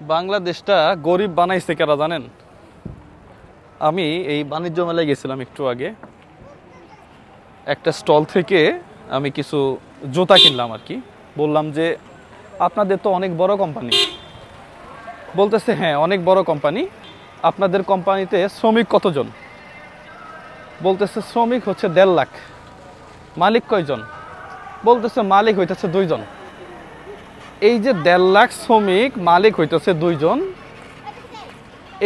বাংলাদেশটা গরিব বানাইছে কারা জানেন? আমি এই বাণিজ্য মেলায় গেছিলাম একটু আগে, একটা স্টল থেকে আমি কিছু জুতা কিনলাম আর কি। বললাম যে আপনাদের তো অনেক বড় কোম্পানি। বলতেছে হ্যাঁ অনেক বড় কোম্পানি। আপনাদের কোম্পানিতে শ্রমিক কতজন? বলতেছে শ্রমিক হচ্ছে 1.5 লাখ। মালিক কয়জন? বলতেছে মালিক হইতেছে 2 জন। এই যে 1.5 লাখ শ্রমিক, মালিক হইতেছে 2 জন।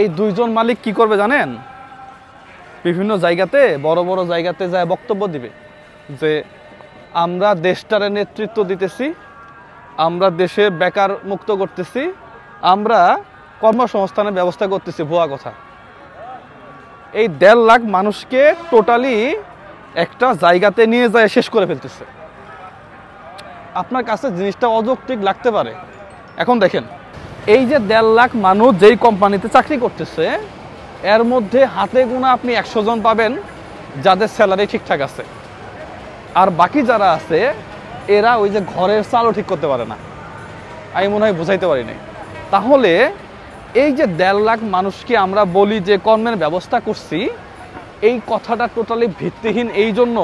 এই 2 জন মালিক কি করবে জানেন? বিভিন্ন জায়গাতে, বড় বড় জায়গাতে যায় বক্তব্য দিবে যে আমরা দেশটারে নেতৃত্ব দিতেছি, আমরা দেশে বেকার মুক্ত করতেছি, আমরা কর্মসংস্থানের ব্যবস্থা করতেছি। ভুয়া কথা। এই 1.5 লাখ মানুষকে টোটালি একটা জায়গাতে নিয়ে যায় শেষ করে ফেলতেছে। আপনার কাছে জিনিসটা অযৌক্তিক লাগতে পারে। এখন দেখেন, এই যে 1.5 লাখ মানুষ যেই কোম্পানিতে চাকরি করতেছে, এর মধ্যে হাতে গোনা আপনি 100 জন পাবেন যাদের স্যালারি ঠিকঠাক আছে, আর বাকি যারা আছে এরা ওই যে ঘরের চালও ঠিক করতে পারে না। আমি মনে হয় বুঝাইতে পারি নাই। তাহলে এই যে 1.5 লাখ মানুষকে আমরা বলি যে কর্মের ব্যবস্থা করছি, এই কথাটা টোটালি ভিত্তিহীন। এই জন্য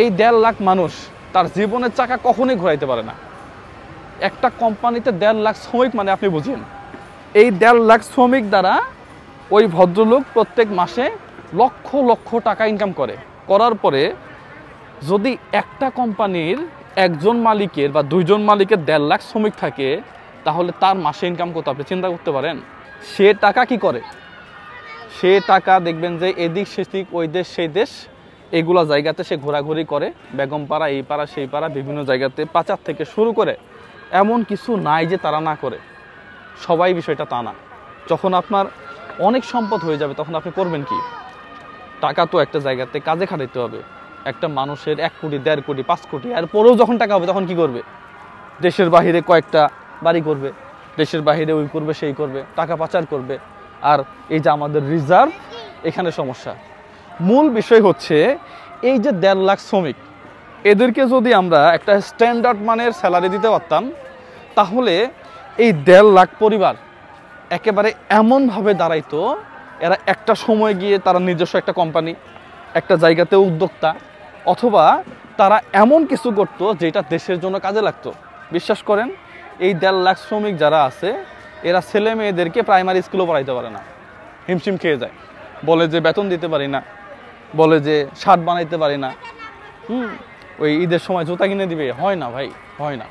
এই 1.5 লাখ মানুষ তার জীবনের চাকা কখনোই ঘোরাইতে পারে না। একটা কোম্পানিতে 1.5 লাখ শ্রমিক মানে আপনি বুঝেন, এই 1.5 লাখ শ্রমিক দ্বারা ওই ভদ্রলোক প্রত্যেক মাসে লক্ষ লক্ষ টাকা ইনকাম করে। করার পরে যদি একটা কোম্পানির একজন মালিকের বা 2 জন মালিকের 1.5 লাখ শ্রমিক থাকে, তাহলে তার মাসে ইনকাম কত আপনি চিন্তা করতে পারেন? সে টাকা কি করে? সে টাকা দেখবেন যে এদিক সেদিক, ওই দেশ সেই দেশ, এগুলা জায়গাতে সে ঘোরাঘুরি করে। বেগমপাড়া, এই পাড়া সেই পাড়া, বিভিন্ন জায়গাতে পাচার থেকে শুরু করে এমন কিছু নাই যে তারা না করে। সবাই বিষয়টা তা না। যখন আপনার অনেক সম্পদ হয়ে যাবে তখন আপনি করবেন কি? টাকা তো একটা জায়গাতে কাজে খাটাইতে হবে। একটা মানুষের 1 কোটি, 1.5 কোটি, 5 কোটি, আর পরেও যখন টাকা হবে তখন কি করবে? দেশের বাহিরে কয়েকটা বাড়ি করবে, দেশের বাহিরে ওই করবে সেই করবে, টাকা পাচার করবে। আর এই যে আমাদের রিজার্ভ, এখানে সমস্যা। মূল বিষয় হচ্ছে এই যে 1.5 লাখ শ্রমিক, এদেরকে যদি আমরা একটা স্ট্যান্ডার্ড মানের স্যালারি দিতে পারতাম, তাহলে এই 1.5 লাখ পরিবার একেবারে এমনভাবে দাঁড়াইতো, এরা একটা সময় গিয়ে তারা নিজস্ব একটা কোম্পানি, একটা জায়গাতে উদ্যোক্তা, অথবা তারা এমন কিছু করতো যেটা দেশের জন্য কাজে লাগতো। বিশ্বাস করেন, এই 1.5 লাখ শ্রমিক যারা আছে, এরা ছেলে মেয়েদেরকে প্রাইমারি স্কুলও পড়াইতে পারে না। হিমশিম খেয়ে যায়। বলে যে বেতন দিতে পারি না, বলে যে শার্ট বানাইতে পারি না, ওই ঈদের সময় জুতা কিনে দিবে। হয় না ভাই, হয় না।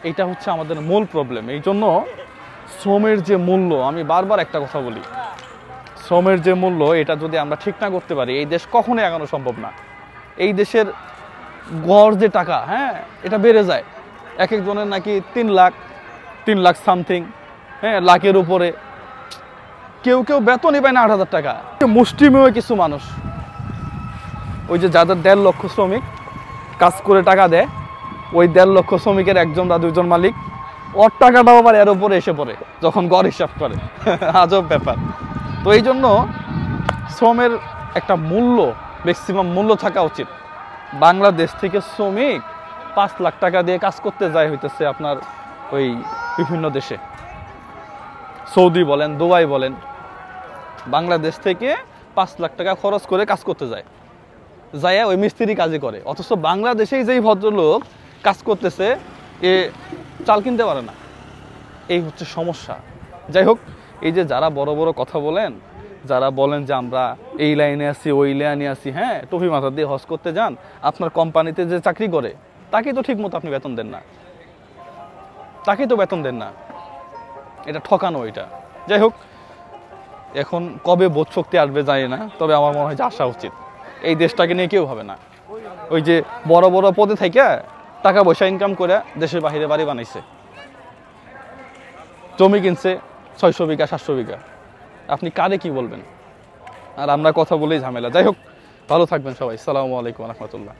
এইটা হচ্ছে আমাদের মূল প্রবলেম। এই জন্য শ্রমের যে মূল্য, আমি বারবার একটা কথা বলি, শ্রমের যে মূল্য, এটা যদি আমরা ঠিক না করতে পারি, এই দেশ কখনোই এগোনো সম্ভব না। এই দেশের গড় যে টাকা, হ্যাঁ, এটা বেড়ে যায়। এক একজনের নাকি 3 লাখ সামথিং, হ্যাঁ, লাখের উপরে। কেউ কেউ বেতনই পায় না 8,000 টাকা। মুষ্টিমেয় কিছু মানুষ, ওই যে যাদের 1.5 লক্ষ শ্রমিক কাজ করে টাকা দেয়, ওই 1.5 লক্ষ শ্রমিকের 1 জন বা 2 জন মালিক, ওর টাকাটাও আবার এর উপরে এসে পড়ে যখন গড় হিসাব করে। আজব ব্যাপার। তো এই জন্য শ্রমের একটা মূল্য, ম্যাক্সিমাম মূল্য থাকা উচিত। বাংলাদেশ থেকে শ্রমিক 5 লাখ টাকা দিয়ে কাজ করতে যায় হইতেছে আপনার ওই বিভিন্ন দেশে, সৌদি বলেন, দুবাই বলেন, বাংলাদেশ থেকে 5 লাখ টাকা খরচ করে কাজ করতে যায়, যায় ওই মিস্ত্রি কাজে করে। অথচ বাংলাদেশেই যেই ভদ্রলোক কাজ করতেছে, এ চাল কিনতে পারে না। এই হচ্ছে সমস্যা। যাই হোক, এই যে যারা বড় বড় কথা বলেন, যারা বলেন যে আমরা এই লাইনে আছি, ওই লাইনে আছি, হ্যাঁ, টুপি মাথা দিয়ে হজ করতে যান, আপনার কোম্পানিতে যে চাকরি করে তাকেই তো ঠিক মতো আপনি বেতন দেন না, তাকেই তো বেতন দেন না। এটা ঠকানো। এটা যাই হোক, এখন কবে বোধ শক্তি আসবে জানি না, তবে আমার মনে হয় যে আসা উচিত। এই দেশটাকে নিয়ে কেউ হবে না। ওই যে বড় বড় পদে থেকে টাকা পয়সা ইনকাম করে দেশের বাহিরে বাড়ি বানাইছে, জমি কিনছে 600 বিঘা 700 বিঘা। আপনি কারে কি বলবেন? আর আমরা কথা বলেই ঝামেলা। যাই হোক, ভালো থাকবেন সবাই। আসসালামু আলাইকুম রহমতুল্লাহ।